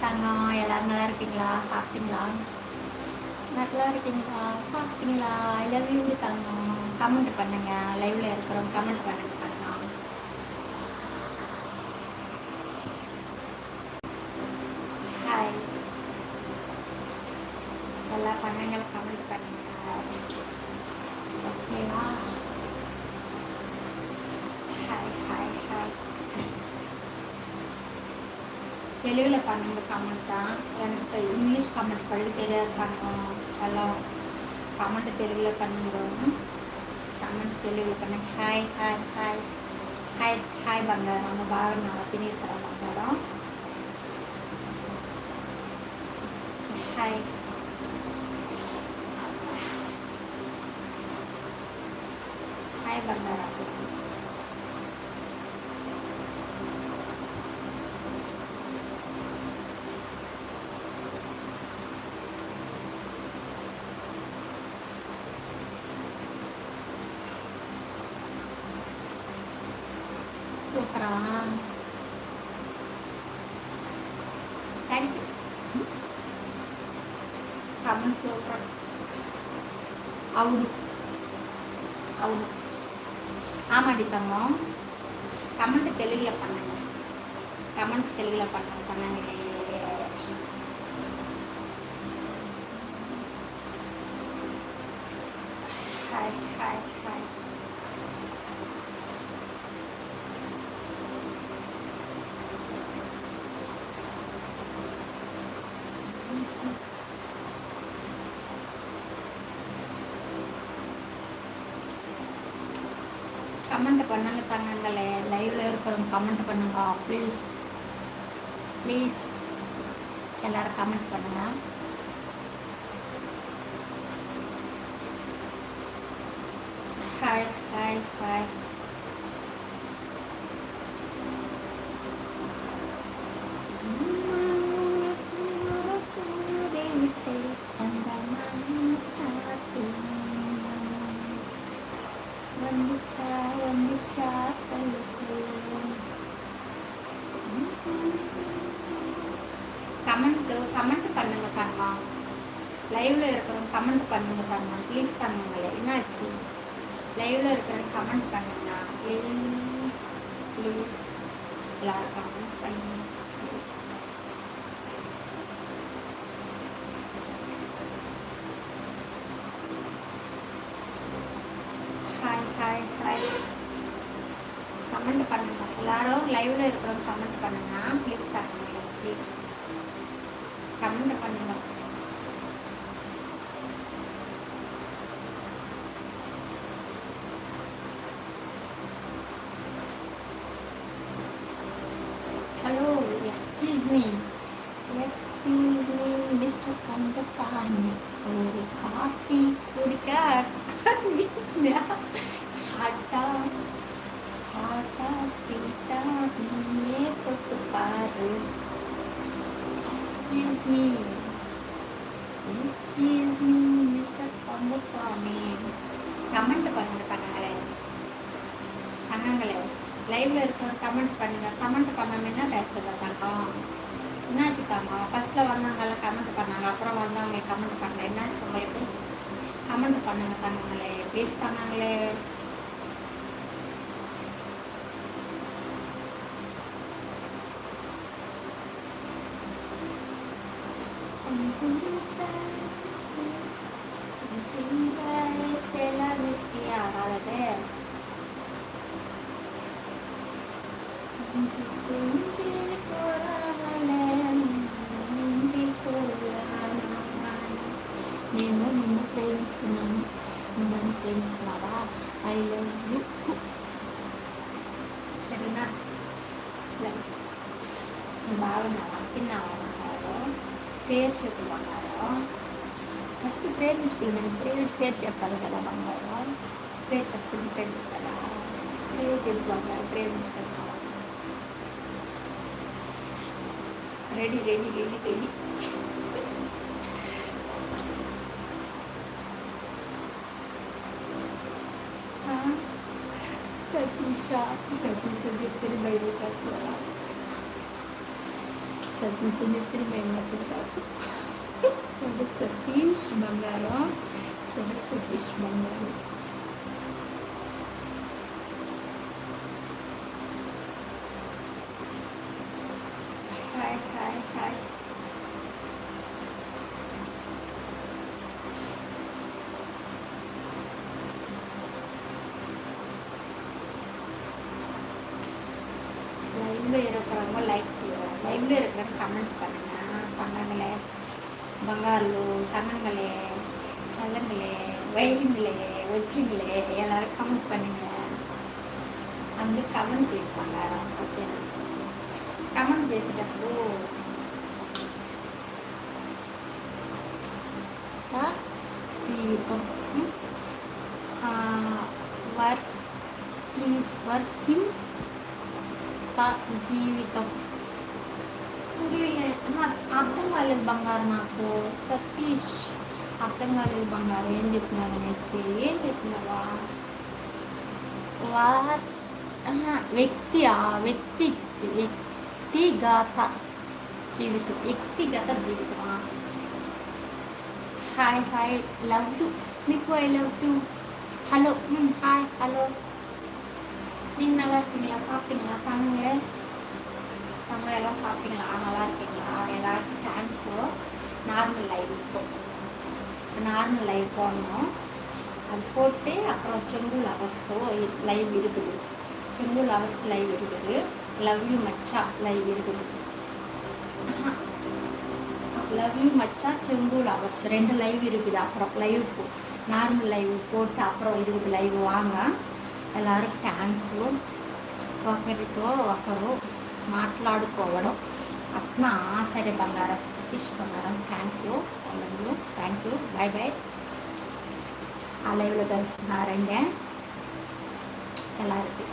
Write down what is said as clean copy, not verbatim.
தங்கம், எல்லாரும் நல்லா இருக்கீங்களா? சாப்பிட்டீங்களா? நல்லா இருக்கீங்களா? சாப்பிட்டீங்களா? I love you Thangam. Comment பண்ணுங்க, லைவ்ல இருக்கிறோம். கமெண்ட் பண்ணுங்க தங்கம். ஹாய், எல்லா தங்கங்களும் கமெண்ட் பண்ணுங்க. ஓகேவா? Hi hi hi. தெலுங்குல பண்ணுங்க கமெண்ட் தான். எனக்கு இங்கிலீஷ் கமெண்ட் படிக்க தெரியாது தங்கம். செல்லம், கமெண்ட் தெலுங்குல பண்ணுங்க. கமெண்ட் தெலுங்குல பண்ணுங்க. Hi hi hi hi hi బంగారం. நம்ம బాగున్నావా? తినేసారా బంగారం? హాయ్ హాయ్ బంగారం. సూపరా? Thank you. Comment super. అవును అవును ஆமாடி தங்கம். கமெண்ட் தெலுங்குல பண்ணுங்க. கமெண்ட் தெலுங்குல பண்ணுங்க தங்கங்களே. Hi hi hi. கமெண்ட் பண்ணுங்க தங்கங்களே. லைவ்ல இருக்கிறவங்க கமெண்ட் பண்ணுங்க ப்ளீஸ் ப்ளீஸ். எல்லாரும் கமெண்ட் பண்ணுங்க. Hi hi hi. வந்துச்சா வந்துச்சா சொல்லு சொல்லு. கமெண்ட் பண்ணுங்க தங்கம். லைவ்ல இருக்கிறவங்க கமெண்ட் பண்ணுங்க தங்கம் ப்ளீஸ் தங்கங்களே. என்னாச்சு? லைவ்ல இருக்கிறவங்க கமெண்ட் பண்ணுங்க ப்ளீஸ் ப்ளீஸ். எல்லாரும் கமெண்ட் பண்ணுங்க please. Hi hi hi. Comment பண்ணுங்க எல்லாரும். லைவ்ல இருக்கிறவங்க கமெண்ட் பண்ணுங்க ப்ளீஸ் தங்கங்களே. ப்ளீஸ் கமெண்ட் பண்ணுங்க. Hello, excuse me excuse me mister Kandasamy, ஒரு காஃபி குடிக்க ஹாட்டா ஹாட்டா ஸ்வீட்டா நீயே தொட்டு பாரு. Excuse me mister Kandasamy. Comment பண்ணுங்க தங்கங்களே. தங்கங்களே லைவ்ல இருக்கிற கமெண்ட் பண்ணுங்க. கமெண்ட் பண்ணாம என்ன பேசுறது தங்கம்? என்னாச்சு தங்கம்? ஃபர்ஸ்ட்ல வந்தாங்கல்ல கமெண்ட் பண்ணாங்க, அப்புறம் வந்தவங்க கமெண்ட் பண்ணல. என்னாச்சு உங்களுக்கு? கமெண்ட் பண்ணுங்க தங்கங்களே ப்ளீஸ் தங்கங்களே. செலவிட்டி ஆகாதது. குஞ்சு போறாமல நெஞ்சி నేను నిన్ను ప్రేమిస్తున్నాను. నన్ను ప్రేమిస్తున్నావా? I love you. సరేనా? బాగున్నావా? తిన్నావా బంగారం? పేరు చెప్పు బంగారం. ఫస్ట్ ప్రేమించుకున్నాను. పేరు చెప్పాలి కదా బంగారం. పేరు చెప్పుకుని ప్రేమిస్తారా? పేరు చెప్పు బంగారం. ప్రేమించుకున్నావా? Ready ready ready ready. Satish చెప్తే బయట చేస్తారా? సతీష్ అని చెప్పి మేము అసలు కాదు. సరే సతీష్ బంగారం, సరే సతీష్ బంగారం. Hi hi hi. லைவ்ல இருக்கிறவங்க லைவ்ல இருக்கிறவங்க கமெண்ட் பண்ணுங்க. தங்கங்களே, பங்காரு தங்கங்களே, செல்லங்களே, வைரங்களே, வச்சிருங்களே, எல்லாரும் கமெண்ட் பண்ணுங்க. అందరూ కమెంట్ చేయండి బంగారం. ఓకేనా? కమెంట్ చేసేటప్పుడు జీవితం వర్కింగ్ జీవితం అర్థం కాలేదు బంగారు. నాకు సతీష్ అర్థం కాలేదు బంగారు. ఏం చెప్పినావు అనేసి ఏం చెప్పినావా? వార్స్ వ్యక్తిగత జీవితం. హాయ్ హాయ్, లవ్ యూ మీకు. I love you. Hello. Hi hello. நீங்கள் நல்லா இருக்கீங்களா? சாப்பிட்டீங்களா? தங்கங்களே, தங்க எல்லாம் சாப்பிட்டீங்களா? நல்லா இருக்கீங்களா? எல்லாருக்கும் தேங்க்ஸு. நார்மல் லைவ் போடணும். அது போட்டு அப்புறம் செம்பு லவர்ஸோ லைவ் இருக்குது. செம்பு லவர்ஸ் லைவ் இருக்குது. லவ் யூ மச்சா லைவ் இருக்குது. லவ் யூ மச்சா செம்பு லவர்ஸ் 2 லைவ் இருக்குது. அப்புறம் லைவ் నార్మల్ లైవ్ పోட்டு అப்புறம் இருக்குது లైవ్. వాంగ ఎల్లరూ థ్యాంక్స్. ఒకరితో ఒకరు మాట్లాడుకోవడం అట్నా. సరే బంగారం, సతీష్ బంగారం, thanks. Thank you. Bye bye. ఆ లైవ్లో కలుసుకున్నారండి. எல்லாருக்கும்